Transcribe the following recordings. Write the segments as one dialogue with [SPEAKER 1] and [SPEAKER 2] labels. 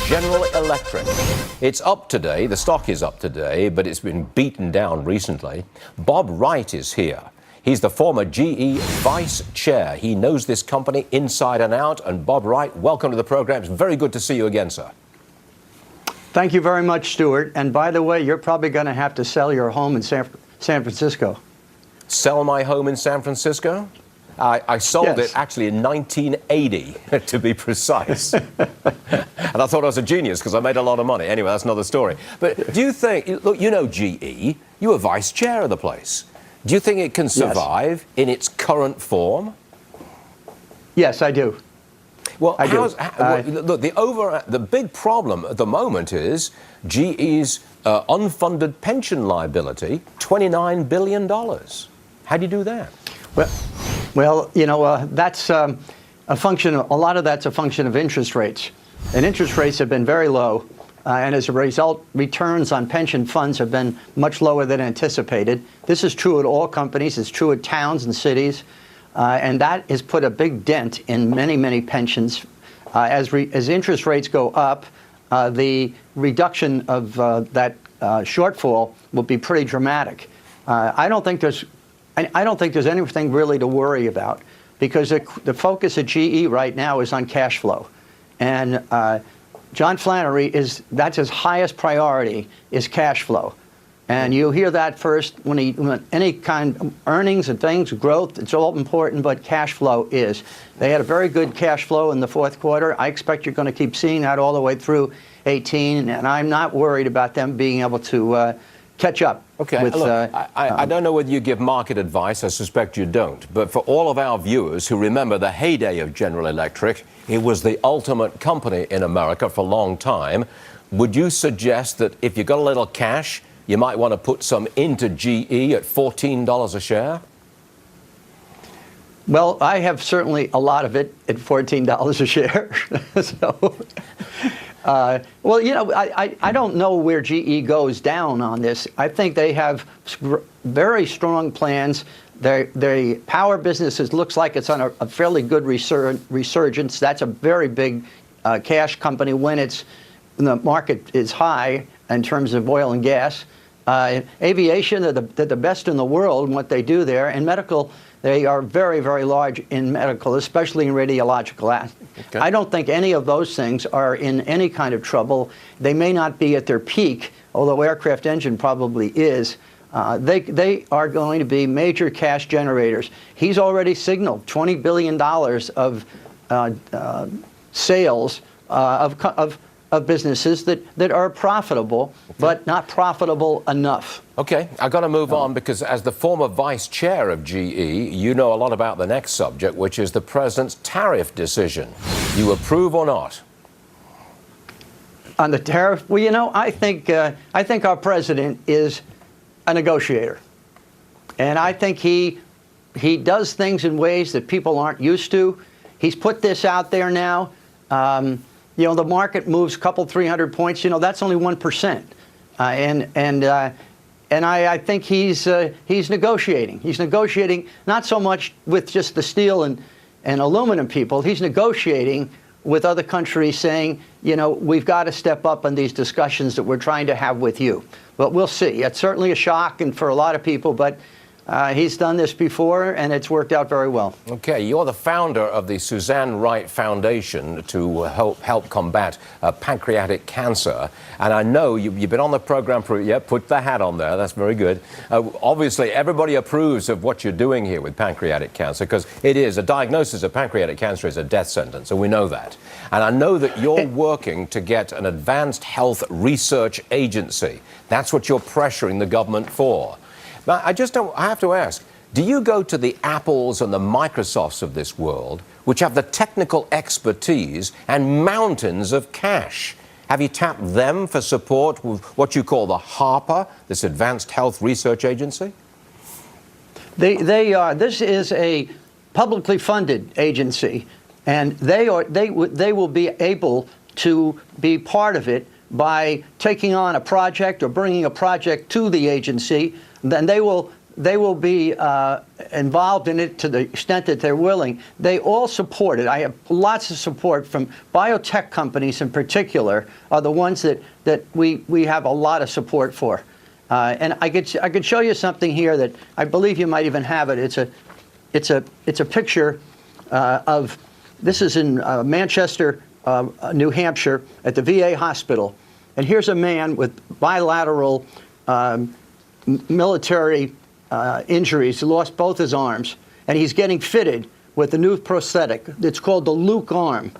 [SPEAKER 1] General Electric. It's up today, the stock is up today, but it's been beaten down recently. Bob Wright is here. He's the former GE Vice Chair. He knows this company inside and out. And Bob Wright, welcome to the program. It's very good to see you again, sir.
[SPEAKER 2] Thank you very much, Stuart. And by the way, you're probably going to have to sell your home in San Francisco. Sell
[SPEAKER 1] my home in San Francisco? I sold it actually in 1980, to be precise. And I thought I was a genius because I made a lot of money. Anyway, that's another story. But do you think, look, you know GE, you were vice chair of the place. Do you think it can survive in its current form?
[SPEAKER 2] Yes, I do.
[SPEAKER 1] Well, look, the big problem at the moment is GE's unfunded pension liability, $29 billion. How do you do that?
[SPEAKER 2] Well, you know, that's a lot of that's a function of interest rates. And interest rates have been very low. And as a result, returns on pension funds have been much lower than anticipated. This is true at all companies. It's true at towns and cities. And that has put a big dent in many, many pensions. As interest rates go up, the reduction of that shortfall will be pretty dramatic. I don't think there's anything really to worry about, because the focus at GE right now is on cash flow. And John Flannery, that's his highest priority, is cash flow. And you hear that first when any kind of earnings and things, growth, it's all important, but cash flow is. They had a very good cash flow in the fourth quarter. I expect you're going to keep seeing that all the way through 18, and I'm not worried about them being able to catch up.
[SPEAKER 1] Okay,
[SPEAKER 2] with,
[SPEAKER 1] look, I don't know whether you give market advice. I suspect you don't. But for all of our viewers who remember the heyday of General Electric, it was the ultimate company in America for a long time. Would you suggest that if you've got a little cash, you might want to put some into GE at $14 a share?
[SPEAKER 2] Well, I have certainly a lot of it at $14 a share. So, well, you know, I don't know where GE goes down on this. I think they have very strong plans. Their power business looks like it's on a fairly good resurgence. That's a very big cash company when the market is high in terms of oil and gas. Aviation, they're the best in the world in what they do there. And medical, they are very, very large in medical, especially in radiological. Okay. I don't think any of those things are in any kind of trouble. They may not be at their peak, although aircraft engine probably is. They are going to be major cash generators. He's already signaled $20 billion of sales of businesses that are profitable, but not profitable enough.
[SPEAKER 1] Okay, I've got to move on, because as the former vice chair of GE, you know a lot about the next subject, which is the president's tariff decision. You approve or not?
[SPEAKER 2] On the tariff, well, you know, I think our president is a negotiator, and I think he does things in ways that people aren't used to. He's put this out there now. You know, the market moves a couple, 300 points. You know, that's only 1%, and I think he's negotiating. He's negotiating not so much with just the steel and aluminum people. He's negotiating with other countries, saying, you know, we've got to step up on these discussions that we're trying to have with you. But we'll see. It's certainly a shock, and for a lot of people, but he's done this before, and it's worked out very well. Okay,
[SPEAKER 1] you're the founder of the Suzanne Wright Foundation to help combat pancreatic cancer. And I know you've been on the program put the hat on there. That's very good. Obviously, everybody approves of what you're doing here with pancreatic cancer, because it is a diagnosis of pancreatic cancer is a death sentence, and we know that. And I know that you're working to get an advanced health research agency. That's what you're pressuring the government for. Now, I have to ask, do you go to the Apples and the Microsofts of this world, which have the technical expertise and mountains of cash? Have you tapped them for support with what you call the HARPA, this Advanced Health Research Agency?
[SPEAKER 2] This is a publicly funded agency, and they will be able to be part of it by taking on a project or bringing a project to the agency. Then they will they will be involved in it to the extent that they're willing. They all support it. I have lots of support from biotech companies in particular are the ones that we have a lot of support for. And I could show you something here that I believe you might even have it. It's a picture of, this is in Manchester, New Hampshire, at the VA hospital. And here's a man with bilateral military injuries. He lost both his arms, and he's getting fitted with a new prosthetic. It's called the Luke arm.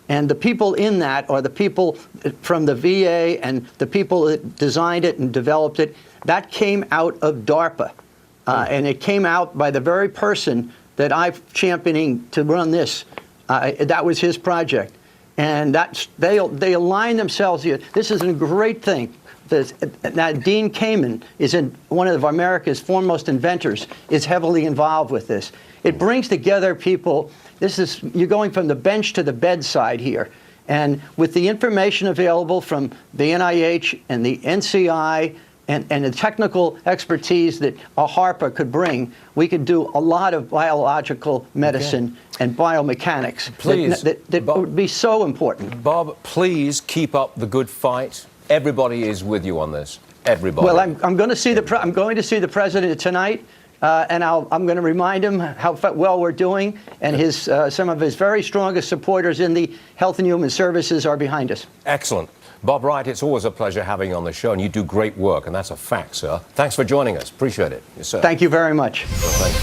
[SPEAKER 2] And the people in that are the people from the VA and the people that designed it and developed it. That came out of DARPA. And it came out by the very person that I'm championing to run this. That was his project. And they align themselves here. This is a great thing. Dean Kamen is one of America's foremost inventors, is heavily involved with this. It brings together people. You're going from the bench to the bedside here. And with the information available from the NIH and the NCI and the technical expertise that a HARPA could bring, we could do a lot of biological medicine and biomechanics.
[SPEAKER 1] Please,
[SPEAKER 2] that would be so important.
[SPEAKER 1] Bob, please keep up the good fight. Everybody is with you on this. Everybody.
[SPEAKER 2] Well, I'm going to see the president tonight, and I'm going to remind him how well we're doing, and some of his very strongest supporters in the Health and Human Services are behind us.
[SPEAKER 1] Excellent. Bob Wright, it's always a pleasure having you on the show, and you do great work, and that's a fact, sir. Thanks for joining us. Appreciate it. Yes, sir.
[SPEAKER 2] Thank you very much.
[SPEAKER 1] Well, thank you.